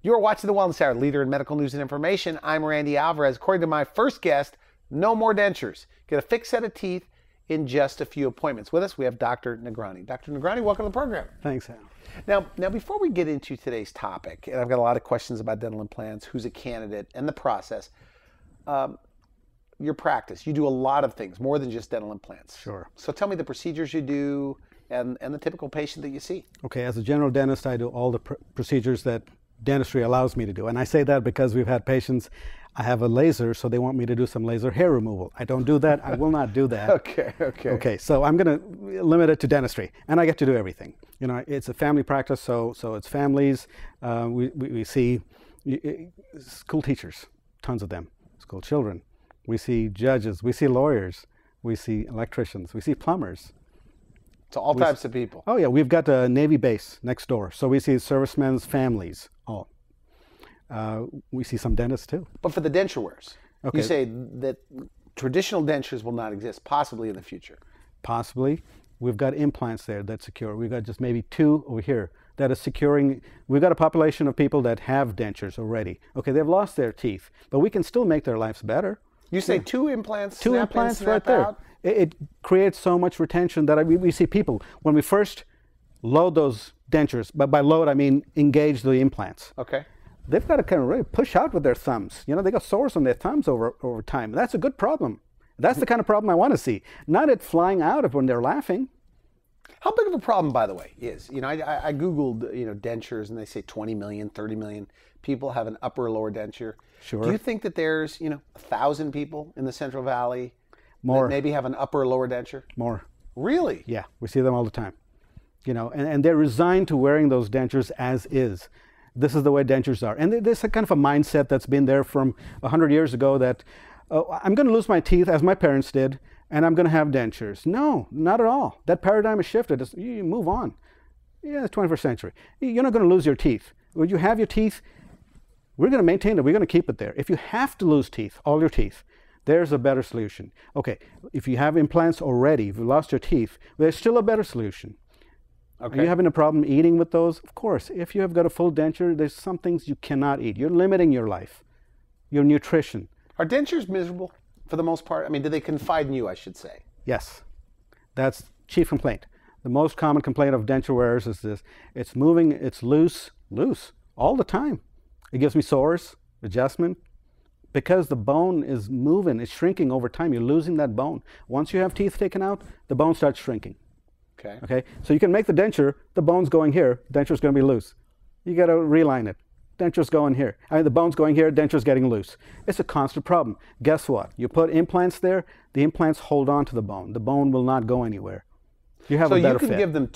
You're watching the Wellness Hour, leader in medical news and information. I'm Randy Alvarez. According to my first guest, no more dentures. Get a fixed set of teeth in just a few appointments. With us, we have Dr. Nagrani. Dr. Nagrani, welcome to the program. Thanks, Al. Now, before we get into today's topic, and I've got a lot of questions about dental implants, who's a candidate, and the process, your practice, you do a lot of things, more than just dental implants. Sure. So tell me the procedures you do and the typical patient that you see. Okay, as a general dentist, I do all the procedures that dentistry allows me to do. And I say that because we've had patients, I have a laser, so they want me to do some laser hair removal. I don't do that. I will not do that. Okay, so I'm going to limit it to dentistry, and I get to do everything. You know, it's a family practice, so it's families. We see school teachers, tons of them, school children. We see judges, we see lawyers, we see electricians, we see plumbers. So all types of people. Oh yeah, we've got a Navy base next door, so we see servicemen's families. Oh, we see some dentists too. But for the denture wearers, okay, you say that traditional dentures will not exist, possibly in the future. Possibly. We've got implants there that secure. We've got just maybe 2 over here that is securing. We've got a population of people that have dentures already. Okay, they've lost their teeth, but we can still make their lives better. You say 2 implants, 2 implants right there. Out? It creates so much retention that we see people, when we first load those dentures, but by load I mean engage the implants. Okay. They've got to kind of really push out with their thumbs. You know, they got sores on their thumbs over time. That's a good problem. That's the kind of problem I want to see. Not it flying out of when they're laughing. How big of a problem, by the way, is, you know, I Googled, you know, dentures, and they say 20 million, 30 million people have an upper or lower denture. Sure. Do you think that there's, you know, 1,000 people in the Central Valley more that maybe have an upper or lower denture? More. Really? Yeah, we see them all the time. You know, and they're resigned to wearing those dentures as is. This is the way dentures are. And there's a kind of a mindset that's been there from 100 years ago that I'm going to lose my teeth as my parents did, and I'm going to have dentures. No, not at all. That paradigm has shifted. You move on. Yeah, it's 21st century. You're not going to lose your teeth. When you have your teeth, we're going to maintain it. We're going to keep it there. If you have to lose teeth, all your teeth, there's a better solution. Okay, if you have implants already, if you lost your teeth, there's still a better solution. Okay. Are you having a problem eating with those? Of course. If you have got a full denture, there's some things you cannot eat. You're limiting your life, your nutrition. Are dentures miserable for the most part? I mean, do they confide in you, I should say? Yes. That's chief complaint. The most common complaint of denture wearers is this. It's moving, it's loose, all the time. It gives me sores, adjustment. Because the bone is moving, it's shrinking over time. You're losing that bone. Once you have teeth taken out, the bone starts shrinking. Okay. So you can make the denture, the bone's going here, denture's going to be loose. You got to reline it. Denture's going here. I mean, the bone's going here, denture's getting loose. It's a constant problem. Guess what? You put implants there, the implants hold on to the bone. The bone will not go anywhere. You have a better fit. So you can give them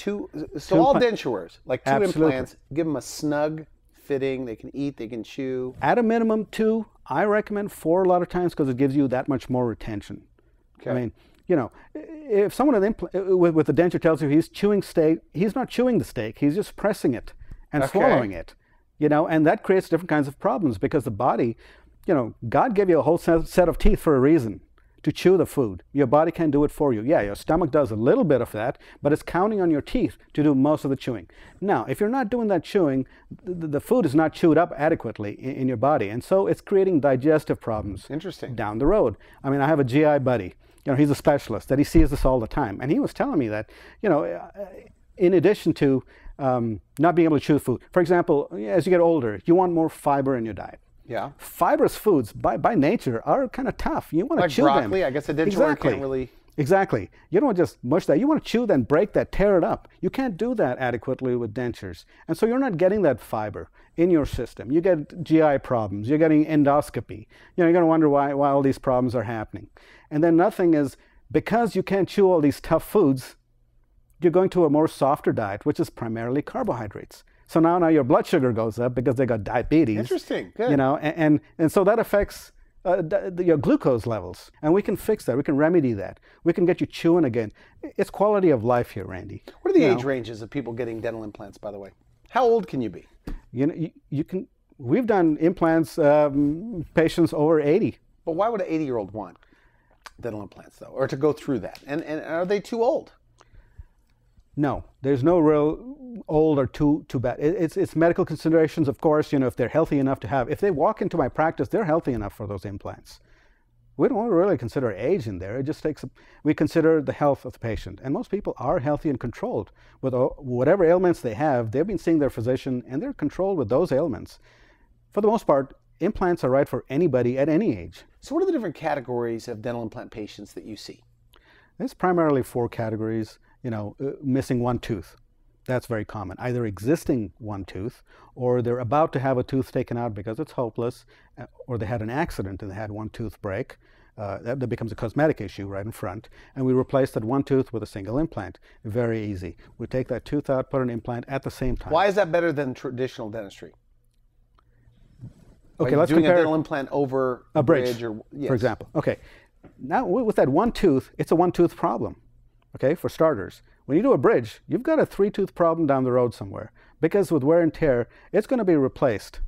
all denture wearers, like 2 Absolutely. implants, give them a snug fitting, they can eat, they can chew. At a minimum 2, I recommend 4 a lot of times because it gives you that much more retention. Okay. I mean, you know, if someone with a denture tells you he's chewing steak, he's not chewing the steak, he's just pressing it and swallowing it. You know, and that creates different kinds of problems because the body, you know, God gave you a whole set of teeth for a reason, to chew the food. Your body can do it for you. Yeah, your stomach does a little bit of that, but it's counting on your teeth to do most of the chewing. Now, if you're not doing that chewing, the food is not chewed up adequately in your body, and so it's creating digestive problems. Interesting. Down the road. I mean, I have a GI buddy. You know, he's a specialist, that he sees this all the time. And he was telling me that, you know, in addition to not being able to chew food, for example, as you get older, you want more fiber in your diet. Yeah. Fibrous foods, by nature, are kind of tough. You want to chew broccoli, them. Like broccoli, I guess a denture wearer can't really... Exactly. You don't want to just mush that. You want to chew that, break that, tear it up. You can't do that adequately with dentures. And so you're not getting that fiber in your system. You get GI problems. You're getting endoscopy. You know, you're going to wonder why all these problems are happening. And then nothing is, because you can't chew all these tough foods, you're going to a more softer diet, which is primarily carbohydrates. So now your blood sugar goes up because they got diabetes. Interesting. Good. You know, and so that affects your glucose levels, and we can fix that. We can remedy that. We can get you chewing again. It's quality of life here, Randy. What are the age ranges of people getting dental implants, by the way? How old can you be? You know, you can. We've done implants patients over 80. But why would an 80-year-old want dental implants, though, or to go through that? And are they too old? No, there's no real old or too bad. It's medical considerations, of course. You know, if they're healthy enough to have, if they walk into my practice, they're healthy enough for those implants. We don't really consider age in there. It just takes, we consider the health of the patient. And most people are healthy and controlled with whatever ailments they have. They've been seeing their physician and they're controlled with those ailments. For the most part, implants are right for anybody at any age. So what are the different categories of dental implant patients that you see? There's primarily 4 categories. You know, missing one tooth. That's very common. Either existing one tooth, or they're about to have a tooth taken out because it's hopeless, or they had an accident and they had one tooth break. That becomes a cosmetic issue right in front. And we replace that one tooth with a single implant. Very easy. We take that tooth out, put an implant at the same time. Why is that better than traditional dentistry? Okay, Like let's doing compare a dental implant over a bridge, or, yes. for example. Okay, now with that one tooth, it's a one tooth problem. Okay, for starters. When you do a bridge, you've got a 3-tooth problem down the road somewhere, because with wear and tear, it's going to be replaced.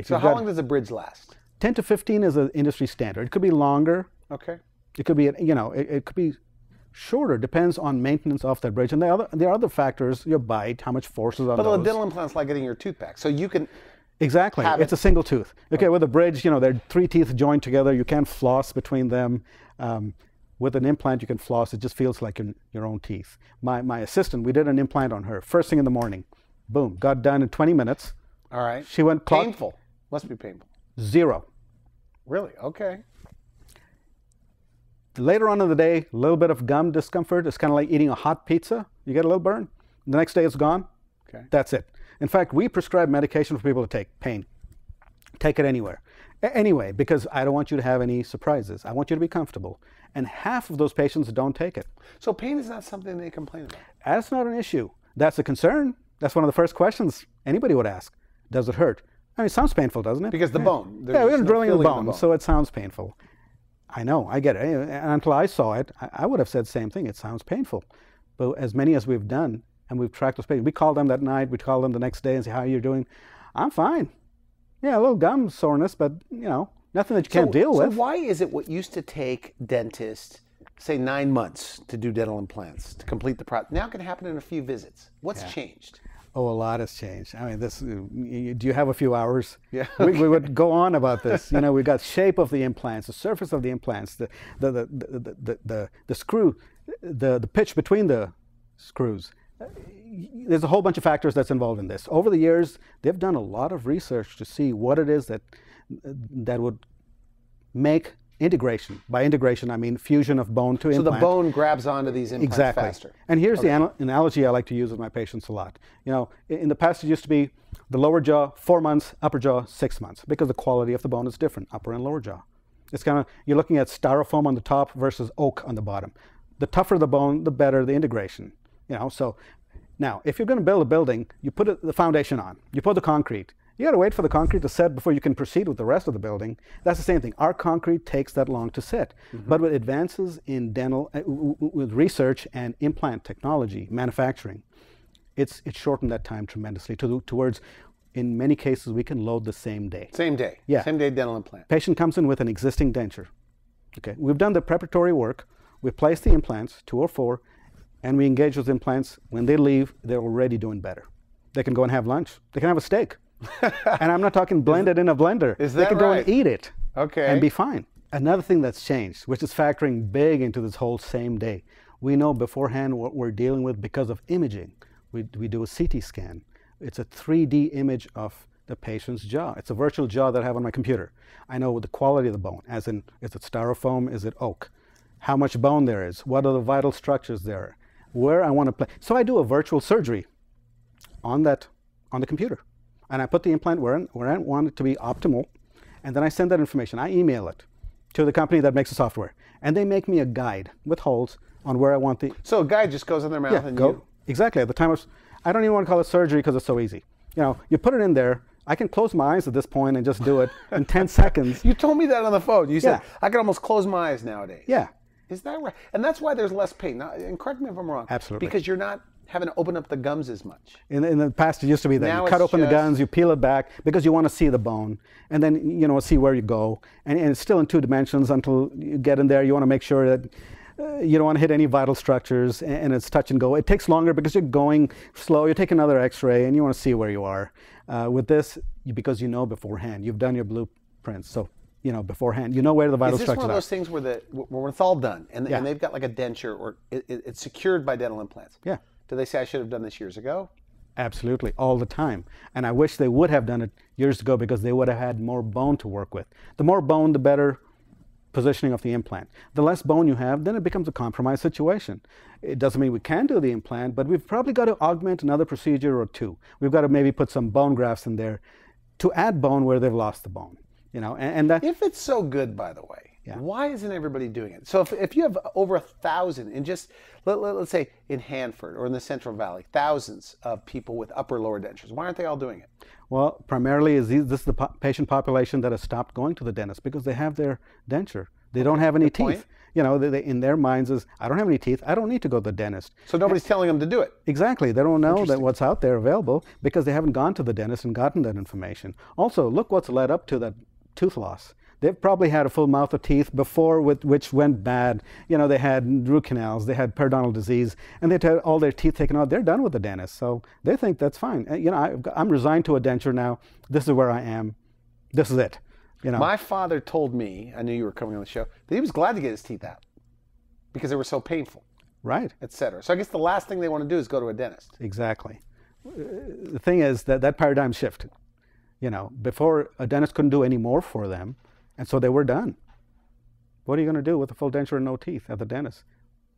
So how long does a bridge last? 10 to 15 is an industry standard. It could be longer. Okay. It could be, you know, it could be shorter. Depends on maintenance of that bridge. And there are other factors, your bite, how much force is on But those. the dental implant's like getting your tooth back. So you can Exactly. It's a single tooth. Okay, with a bridge, you know, there are 3 teeth joined together. You can't floss between them. With an implant, you can floss. It just feels like your own teeth. My assistant, we did an implant on her first thing in the morning. Boom, got done in 20 minutes. All right. She went painful. Must be painful. 0. Really? Okay. Later on in the day, a little bit of gum discomfort. It's kind of like eating a hot pizza. You get a little burn. The next day it's gone. Okay. That's it. In fact, we prescribe medication for people to take pain. Take it anywhere. Anyway, because I don't want you to have any surprises. I want you to be comfortable. And half of those patients don't take it. So pain is not something they complain about? That's not an issue. That's a concern. That's one of the first questions anybody would ask. Does it hurt? I mean, it sounds painful, doesn't it? Because the bone. Yeah, we're drilling in the bone, so it sounds painful. I know, I get it. And until I saw it, I would have said the same thing. It sounds painful. But as many as we've done, and we've tracked those patients, we call them that night, we call them the next day and say, how are you doing? I'm fine. Yeah, a little gum soreness, but, you know, nothing that you can't deal with. So why is it what used to take dentists, say 9 months to do dental implants, to complete the process, now can happen in a few visits? What's changed? Oh, a lot has changed. I mean, this. Do you have a few hours? Yeah. We would go on about this. You know, we got shape of the implants, the surface of the implants, the screw, the pitch between the screws. There's a whole bunch of factors that's involved in this. Over the years, they've done a lot of research to see what it is that would make integration. By integration, I mean fusion of bone to implant. So the bone grabs onto these implants faster. And here's the analogy I like to use with my patients a lot. You know, in the past it used to be the lower jaw 4 months, upper jaw 6 months, because the quality of the bone is different, upper and lower jaw. It's kind of, you're looking at styrofoam on the top versus oak on the bottom. The tougher the bone, the better the integration. You know, so now if you're going to build a building, you put the foundation on, you put the concrete. You got to wait for the concrete to set before you can proceed with the rest of the building. That's the same thing. Our concrete takes that long to set. Mm-hmm. But with advances in dental, with research and implant technology, manufacturing, it's shortened that time tremendously towards, in many cases, we can load the same day. Same day. Yeah. Same day dental implant. Patient comes in with an existing denture. Okay. We've done the preparatory work. We place the implants, 2 or 4, and we engage with implants. When they leave, they're already doing better. They can go and have lunch. They can have a steak. And I'm not talking blended in a blender. Is that they can go and eat it and be fine. Another thing that's changed, which is factoring big into this whole same day, we know beforehand what we're dealing with because of imaging. We do a CT scan. It's a 3D image of the patient's jaw. It's a virtual jaw that I have on my computer. I know the quality of the bone, as in, is it styrofoam, is it oak? How much bone there is, what are the vital structures there, where I want to play. So I do a virtual surgery on the computer. And I put the implant where I want it to be optimal, and then I send that information. I email it to the company that makes the software, and they make me a guide with holes on where I want the. So a guide just goes in their mouth and go exactly at the time of. I don't even want to call it surgery because it's so easy. You know, you put it in there. I can close my eyes at this point and just do it in 10 seconds. You told me that on the phone. You said I can almost close my eyes nowadays. Yeah. Is that right? And that's why there's less pain. Now, and correct me if I'm wrong. Absolutely. Because you're not having to open up the gums as much. In the past, it used to be that now you cut open the gums, you peel it back because you want to see the bone, and then see where you go. And it's still in 2 dimensions until you get in there. You want to make sure that you don't want to hit any vital structures, and it's touch and go. It takes longer because you're going slow. You take another x-ray and you want to see where you are. With this, because you know beforehand, you've done your blueprints, so you know beforehand, you know where the vital structures are. Is this one of those things where when it's all done and they've got like a denture or it's secured by dental implants? Yeah. Do they say I should have done this years ago? Absolutely, all the time. And I wish they would have done it years ago because they would have had more bone to work with. The more bone, the better positioning of the implant. The less bone you have, then it becomes a compromised situation. It doesn't mean we can do the implant, but we've probably got to augment another procedure or two. We've got to maybe put some bone grafts in there to add bone where they've lost the bone. You know, and that. If it's so good, by the way, why isn't everybody doing it? So if you have over 1,000 in just, let's say in Hanford or in the Central Valley, thousands of people with upper lower dentures, why aren't they all doing it? Well, primarily this is the patient population that has stopped going to the dentist because they have their denture. They don't have any teeth. You know, they, in their minds is, I don't have any teeth, I don't need to go to the dentist. So nobody's telling them to do it. Exactly. They don't know that what's out there available because they haven't gone to the dentist and gotten that information. Also, look what's led up to that tooth loss. They've probably had a full mouth of teeth before, which went bad. You know, they had root canals, they had periodontal disease, and they had all their teeth taken out. They're done with the dentist, so they think that's fine. You know, I'm resigned to a denture now. This is where I am. This is it. You know. My father told me, I knew you were coming on the show, that he was glad to get his teeth out because they were so painful. Right. Etc. So I guess the last thing they want to do is go to a dentist. Exactly. The thing is that paradigm shifted. You know, before a dentist couldn't do any more for them, and so they were done. What are you going to do with a full denture and no teeth at the dentist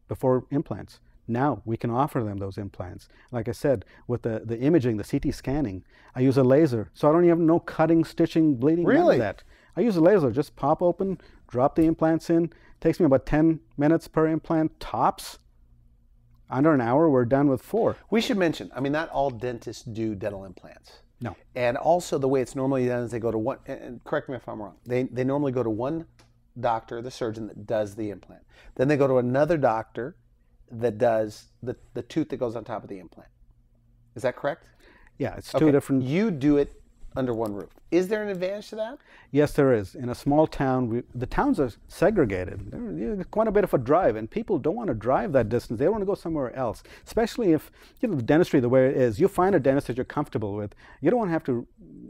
before implants? Now we can offer them those implants. Like I said, with the imaging, the CT scanning, I use a laser, so I don't even know cutting, stitching, bleeding, none of that. I use a laser, just pop open, drop the implants in. Takes me about 10 minutes per implant, tops. Under an hour, we're done with 4. We should mention, I mean, not all dentists do dental implants. No. And also the way it's normally done is they go to one, and correct me if I'm wrong, they normally go to one doctor, the surgeon that does the implant. Then they go to another doctor that does the tooth that goes on top of the implant. Is that correct? Yeah, it's two different. You do it under one roof. Is there an advantage to that? Yes, there is. In a small town, the towns are segregated. There's quite a bit of a drive, and people don't want to drive that distance. They want to go somewhere else, especially if, you know, the dentistry the way it is. You find a dentist that you're comfortable with. You don't want to have to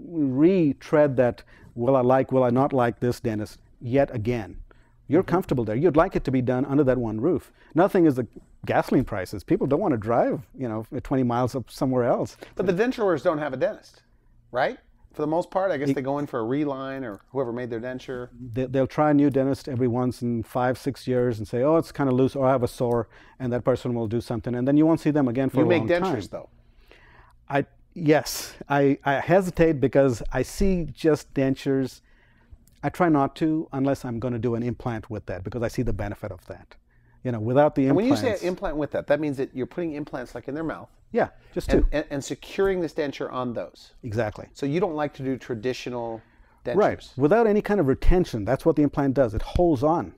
retread that, will I not like this dentist yet again. You're comfortable there. You'd like it to be done under that one roof. Another thing is the gasoline prices. People don't want to drive, you know, 20 miles up somewhere else. But the denturers don't have a dentist, right? For the most part, I guess they go in for a reline or whoever made their denture. They'll try a new dentist every once in 5-6 years and say, oh, it's kind of loose, or I have a sore, and that person will do something, and then you won't see them again for a long time. You make dentures, though. Yes, I hesitate because I see just dentures. I try not to unless I'm going to do an implant with that because I see the benefit of that. You know, without the implants. And when you say implant with that means that you're putting implants like in their mouth. Yeah, just two. And securing this denture on those. Exactly. So you don't like to do traditional dentures. Right, without any kind of retention. That's what the implant does. It holds on.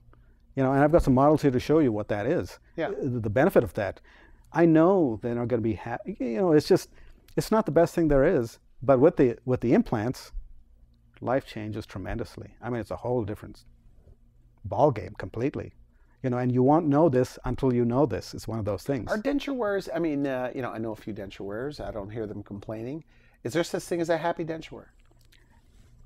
You know, and I've got some models here to show you what that is. Yeah. The benefit of that. I know they're not going to be happy. You know, it's not the best thing there is. But with the implants, life changes tremendously. I mean, it's a whole different ball game completely. You know, and you won't know this until you know this. It's one of those things. Are denture wearers, I mean, you know, I know a few denture wearers. I don't hear them complaining. Is there such thing as a happy denture wearer?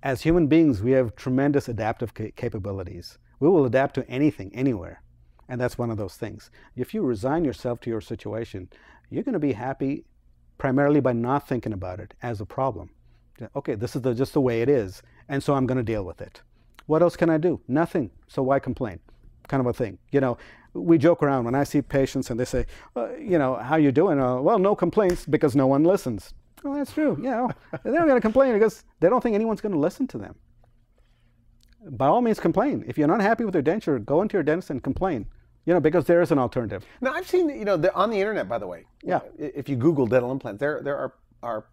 As human beings, we have tremendous adaptive capabilities. We will adapt to anything, anywhere. And that's one of those things. If you resign yourself to your situation, you're going to be happy primarily by not thinking about it as a problem. Okay, this is just the way it is, and so I'm going to deal with it. What else can I do? Nothing, so why complain? Kind of a thing. You know, we joke around when I see patients and they say, you know, how you doing? Well, no complaints because no one listens. Well, that's true. You know, they're not going to complain because they don't think anyone's going to listen to them. By all means, complain. If you're not happy with your denture, go into your dentist and complain. You know, because there is an alternative. Now, I've seen, you know, on the internet, by the way. Yeah. If you Google dental implants, there are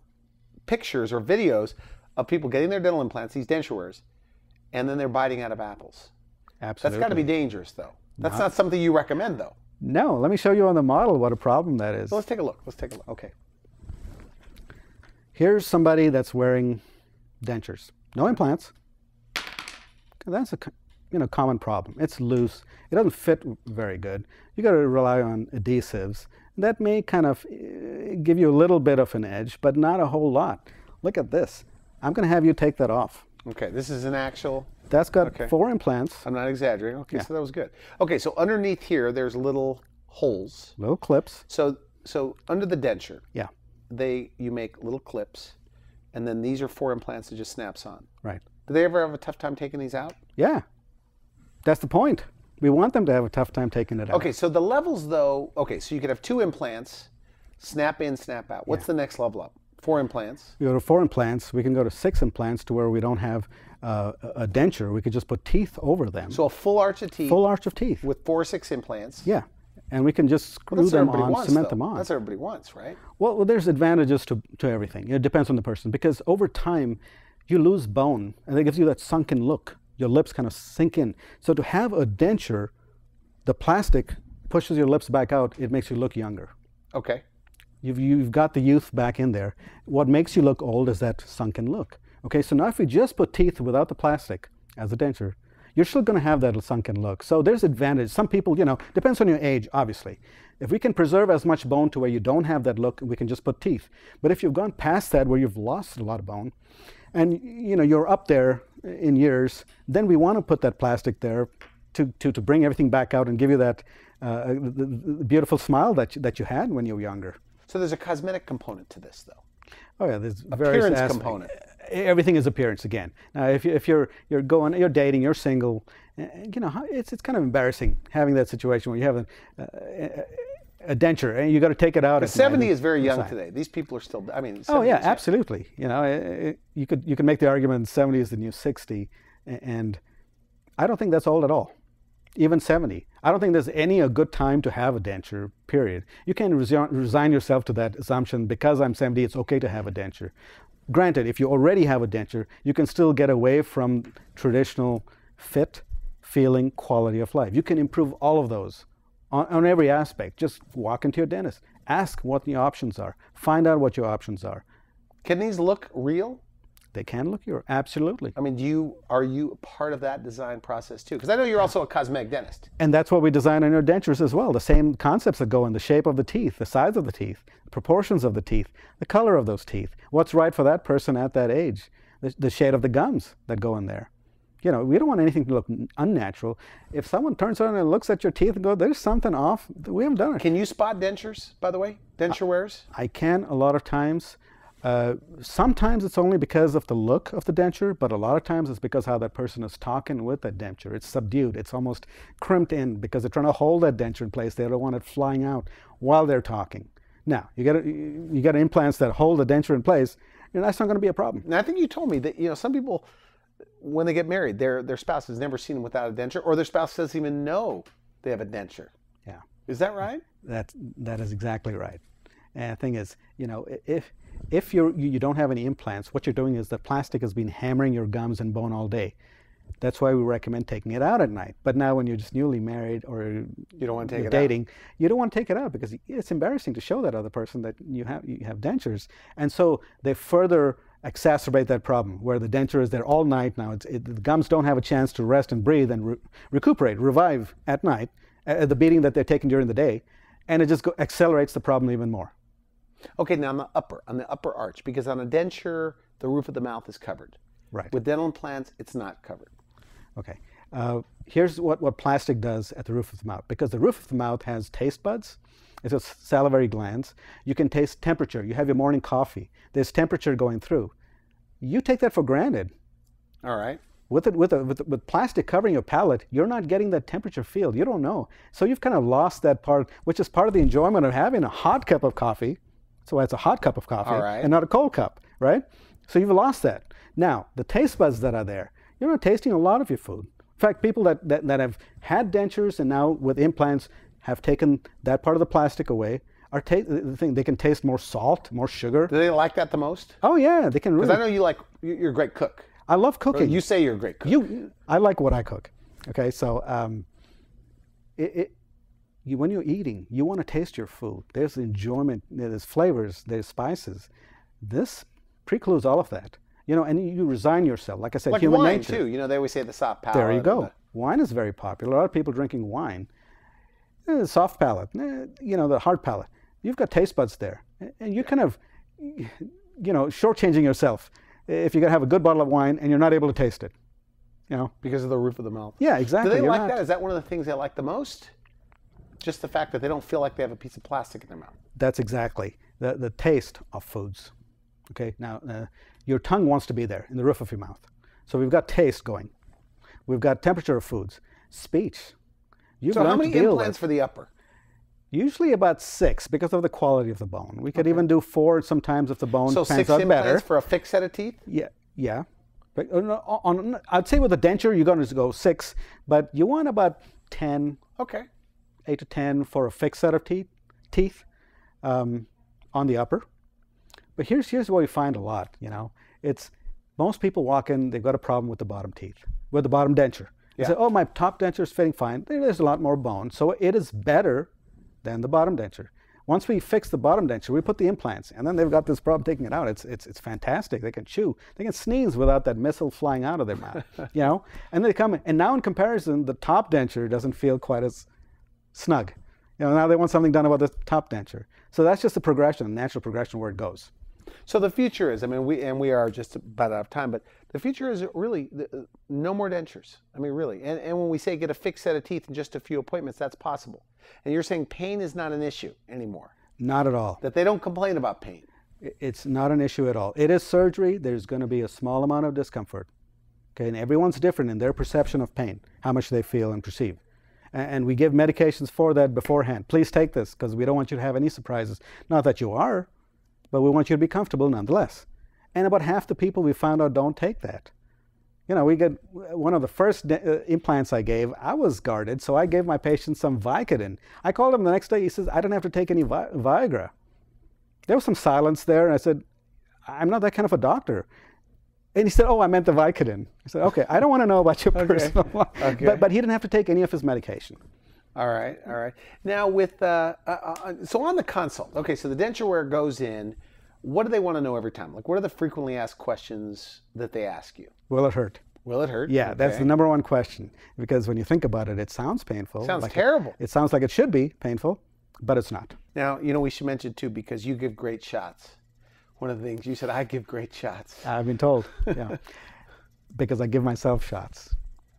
pictures or videos of people getting their dental implants, these denture wearers, and then they're biting out of apples. Absolutely. That's got to be dangerous, though. That's not something you recommend, though. No. Let me show you on the model what a problem that is. So let's take a look. Okay. Here's somebody that's wearing dentures. No implants. That's common problem. It's loose. It doesn't fit very good. You got to rely on adhesives. That may kind of give you a little bit of an edge, but not a whole lot. Look at this. I'm going to have you take that off. Okay, this is an actual... That's got 4 implants. I'm not exaggerating. Okay, so that was good. Okay, so underneath here, there's little holes. Little clips. So under the denture, yeah, you make little clips, and then these are 4 implants that just snaps on. Right. Do they ever have a tough time taking these out? Yeah, that's the point. We want them to have a tough time taking it out. Okay, so the levels though, okay, so you could have 2 implants, snap in, snap out. What's the next level up? 4 implants? We go to 4 implants. We can go to 6 implants to where we don't have a denture. We could just put teeth over them. So a full arch of teeth. Full arch of teeth. With 4 or 6 implants. Yeah. And we can just screw them on, cement them on. That's what everybody wants, right? Well, there's advantages to everything. It depends on the person, because over time, you lose bone, and it gives you that sunken look. Your lips kind of sink in. So to have a denture, the plastic pushes your lips back out. It makes you look younger. Okay. You've got the youth back in there. What makes you look old is that sunken look. Okay, so now if we just put teeth without the plastic as a denture, you're still going to have that sunken look. So there's advantage. Some people, depends on your age, obviously. If we can preserve as much bone to where you don't have that look, we can just put teeth. But if you've gone past that where you've lost a lot of bone, and you're up there in years, then we want to put that plastic there to bring everything back out and give you that the beautiful smile that you had when you were younger. So there's a cosmetic component to this, though. Oh yeah, there's appearance component. Everything is appearance again. Now, if you're dating, you're single, it's kind of embarrassing having that situation where you have a denture and you got to take it out. 70 is very young today. These people are still. I mean. Oh yeah, absolutely. You could make the argument 70 is the new 60, and I don't think that's old at all. Even 70. I don't think there's a good time to have a denture, period. You can resign yourself to that assumption, because I'm 70, it's okay to have a denture. Granted, if you already have a denture, you can still get away from traditional fit, feeling, quality of life. You can improve all of those on every aspect. Just walk into your dentist. Ask what the options are. Find out what your options are. Can these look real? They can look real, absolutely. I mean, are you part of that design process too? Because I know you're also a cosmetic dentist. And that's what we design on your dentures as well. The same concepts that go in the shape of the teeth, the size of the teeth, the proportions of the teeth, the color of those teeth, what's right for that person at that age, the shade of the gums that go in there. We don't want anything to look unnatural. If someone turns around and looks at your teeth and goes, there's something off, we haven't done it. Can you spot dentures, by the way? Denture wearers? I can a lot of times. Sometimes it's only because of the look of the denture, but a lot of times it's because how that person is talking with that denture. It's subdued. It's almost crimped in because they're trying to hold that denture in place. They don't want it flying out while they're talking. Now, you got implants that hold the denture in place, and that's not going to be a problem. Now, I think you told me that some people, when they get married, their spouse has never seen them without a denture, or their spouse doesn't even know they have a denture. Yeah. Is that right? That is exactly right. And the thing is, if you don't have any implants, what you're doing is the plastic has been hammering your gums and bone all day. That's why we recommend taking it out at night. But now when you're just newly married or you don't want to take it dating, out. You don't want to take it out because it's embarrassing to show that other person that you have dentures. And so they further exacerbate that problem where the denture is there all night. Now the gums don't have a chance to rest and breathe and recuperate, revive at night, the beating that they're taking during the day, and it just accelerates the problem even more. Okay, now on the upper arch, because on a denture, the roof of the mouth is covered. Right. With dental implants, it's not covered. Okay. Here's what plastic does at the roof of the mouth. Because the roof of the mouth has taste buds, it's a salivary glands. You can taste temperature. You have your morning coffee. There's temperature going through. You take that for granted. All right. With plastic covering your palate, you're not getting that temperature feel. You don't know. So you've kind of lost that part, which is part of the enjoyment of having a hot cup of coffee. So it's a hot cup of coffee and not a cold cup, right? So you've lost that. Now, the taste buds that are there, you're not tasting a lot of your food. In fact, people that have had dentures and now with implants have taken that part of the plastic away, they can taste more salt, more sugar. Do they like that the most? Oh yeah, they can really. Because I know you're a great cook. I love cooking. Or you say you're a great cook. I like what I cook. Okay, so when you're eating, you want to taste your food. There's enjoyment, there's flavors, there's spices. This precludes all of that. And you resign yourself. Like I said, like human wine nature. too. They always say the soft palate. There you go. Wine is very popular. A lot of people drinking wine. Soft palate, the hard palate. You've got taste buds there. And you kind of, shortchanging yourself if you're going to have a good bottle of wine and you're not able to taste it. Because of the roof of the mouth. Yeah, exactly. Do they like that? Is that one of the things they like the most? Just the fact that they don't feel like they have a piece of plastic in their mouth. That's exactly the taste of foods. Okay, now your tongue wants to be there in the roof of your mouth. So we've got taste going. We've got temperature of foods, speech. So how many implants for the upper? Usually about 6 because of the quality of the bone. We could even do 4 sometimes if the bone so pans 6 out implants better. For a fixed set of teeth? Yeah. But I'd say with a denture, you're going to go 6, but you want about 10. Okay. 8 to 10 for a fixed set of teeth on the upper. But here's what we find a lot, It's most people walk in, they've got a problem with the bottom teeth, with the bottom denture. They say, oh, my top denture is fitting fine. There's a lot more bone, so it is better than the bottom denture. Once we fix the bottom denture, we put the implants, and then they've got this problem taking it out. It's fantastic. They can chew. They can sneeze without that missile flying out of their mouth, And they come in, and now in comparison, the top denture doesn't feel quite as snug. Now they want something done about the top denture. So that's just a progression, natural progression where it goes. So the future is, we are just about out of time, but the future is really no more dentures. Really. And when we say get a fixed set of teeth in just a few appointments, that's possible. And you're saying pain is not an issue anymore. Not at all. That they don't complain about pain. It's not an issue at all. It is surgery. There's going to be a small amount of discomfort. Okay, and everyone's different in their perception of pain, how much they feel and perceive. And we give medications for that beforehand. Please take this because we don't want you to have any surprises. Not that you are, but we want you to be comfortable nonetheless. And about half the people we found out don't take that. We get one of the first implants I gave, I was guarded, so I gave my patient some Vicodin. I called him the next day, he says, I don't have to take any Viagra. There was some silence there, and I said, I'm not that kind of a doctor. And he said, oh, I meant the Vicodin. I said, okay, I don't want to know about your personal life. Okay. But he didn't have to take any of his medication. All right. Now with, so on the consult, okay, so the denture wear goes in, what do they want to know every time? Like, what are the frequently asked questions that they ask you? Will it hurt? Will it hurt? Yeah, that's the number one question. Because when you think about it, it sounds painful. Sounds terrible. It sounds like it should be painful, but it's not. Now, we should mention too, because you give great shots. One of the things you said, I give great shots. I've been told, yeah. Because I give myself shots.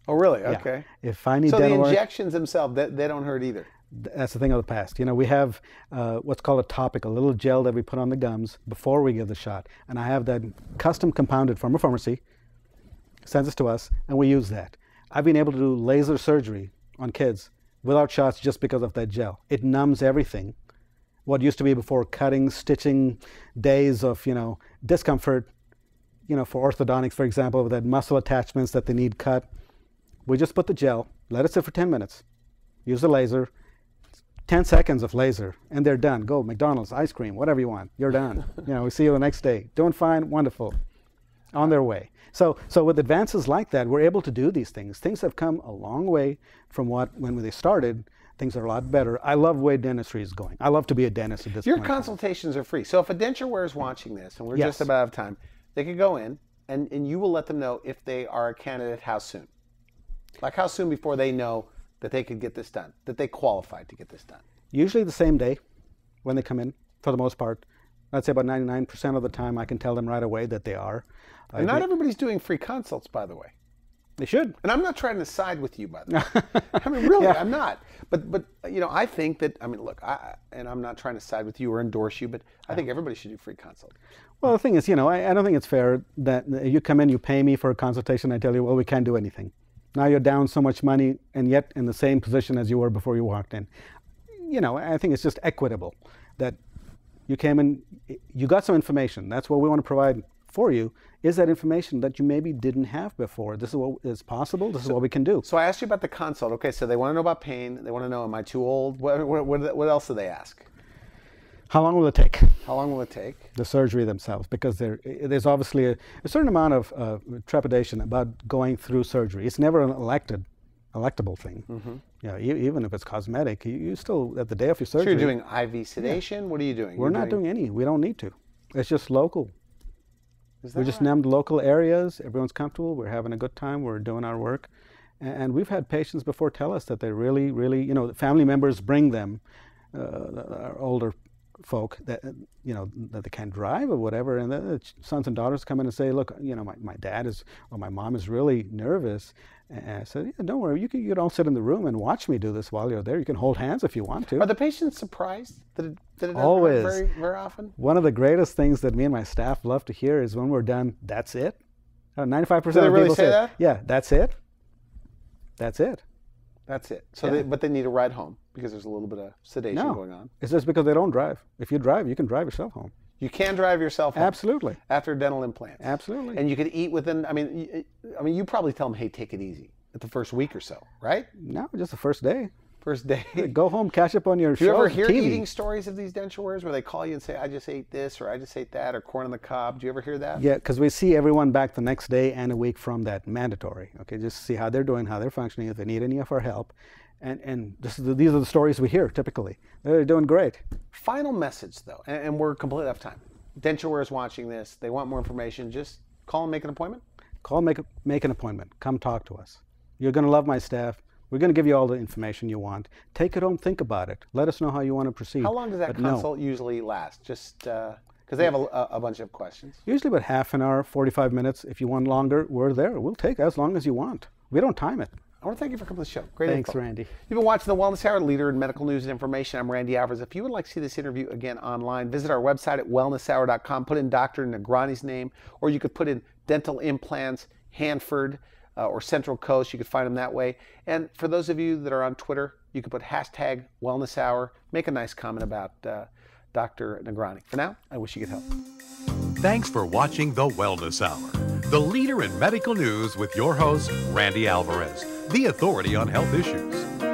Oh, really? Okay. Yeah. If I need so dental the work, injections themselves, they don't hurt either. That's the thing of the past. We have what's called a topic, a little gel that we put on the gums before we give the shot. And I have that custom compounded from a pharmacy, sends it to us, and we use that. I've been able to do laser surgery on kids without shots just because of that gel. It numbs everything. What used to be before cutting, stitching, days of, discomfort, for orthodontics, for example, with that muscle attachments that they need cut. We just put the gel, let it sit for 10 minutes, use the laser, 10 seconds of laser, and they're done. Go, McDonald's, ice cream, whatever you want, you're done. We see you the next day. Doing fine, wonderful, on their way. So with advances like that, we're able to do these things. Things have come a long way from when they started. Things are a lot better. I love the way dentistry is going. I love to be a dentist at this point. Your consultations are free. So if a denture wearer is watching this, and we're just about out of time, they could go in, and you will let them know if they are a candidate, how soon. Like how soon before they know that they could get this done, that they qualified to get this done? Usually the same day when they come in, for the most part. I'd say about 99% of the time I can tell them right away that they are. And not everybody's doing free consults, by the way. They should. And I'm not trying to side with you, by the way. Really, yeah. I'm not. But I think that, look, and I'm not trying to side with you or endorse you, but I think everybody should do free consult. Well, the thing is, I don't think it's fair that you come in, you pay me for a consultation, I tell you, well, we can't do anything. Now you're down so much money and yet in the same position as you were before you walked in. I think it's just equitable that you came in, you got some information. That's what we want to provide for you, is that information that you maybe didn't have before. This is what is possible. This is what we can do. So I asked you about the consult. Okay, so they want to know about pain. They want to know, am I too old? What else do they ask? How long will it take? How long will it take? The surgery themselves, because there's obviously a certain amount of trepidation about going through surgery. It's never an electable thing. Mm-hmm. Even if it's cosmetic, you still, at the day of your surgery. So you're doing IV sedation? Yeah. What are you doing? We're not doing any. We don't need to. It's just local. We just numbed local areas. Everyone's comfortable. We're having a good time. We're doing our work. And we've had patients before tell us that they really, really, family members bring them, our older folk that, that they can't drive or whatever, and the sons and daughters come in and say, look, my dad is, or my mom is really nervous. And I said, yeah, don't worry, you can all sit in the room and watch me do this while you're there. You can hold hands if you want to. Are the patients surprised that it doesn't Always. happen very often? One of the greatest things that me and my staff love to hear is when we're done, that's it. 95% Do they of really people say that? Yeah, that's it. That's it. That's it. So, but they need a ride home because there's a little bit of sedation going on. It's just because they don't drive. If you drive, you can drive yourself home. You can drive yourself home. Absolutely. After dental implants. Absolutely. And you could eat within, I mean, you probably tell them, hey, take it easy at the first week or so, right? No, just the first day. First day. Go home, catch up on your show. Do you ever hear TV. eating stories of these denture wearers where they call you and say, I just ate this or I just ate that or corn on the cob? Do you ever hear that? Yeah, because we see everyone back the next day and a week from that, mandatory. Okay, just see how they're doing, how they're functioning, if they need any of our help. And these are the stories we hear typically. They're doing great. Final message though, and we're completely out of time. Denture wearers watching this, they want more information, just call and make an appointment? Call, make an appointment. Come talk to us. You're going to love my staff. We're going to give you all the information you want. Take it home, think about it. Let us know how you want to proceed. How long does that consult usually last? Just because they have a bunch of questions. Usually about half an hour, 45 minutes. If you want longer, we're there. We'll take as long as you want. We don't time it. I want to thank you for coming to the show. Great Thanks, info. Randy. You've been watching The Wellness Hour, leader in medical news and information. I'm Randy Alvarez. If you would like to see this interview again online, visit our website at wellnesshour.com. Put in Dr. Nagrani's name, or you could put in dental implants, Hanford, or Central Coast. You could find them that way. And for those of you that are on Twitter, you could put hashtag Wellness Hour. Make a nice comment about Dr. Nagrani. For now, I wish you good health. Thanks for watching The Wellness Hour, the leader in medical news with your host, Randy Alvarez, the authority on health issues.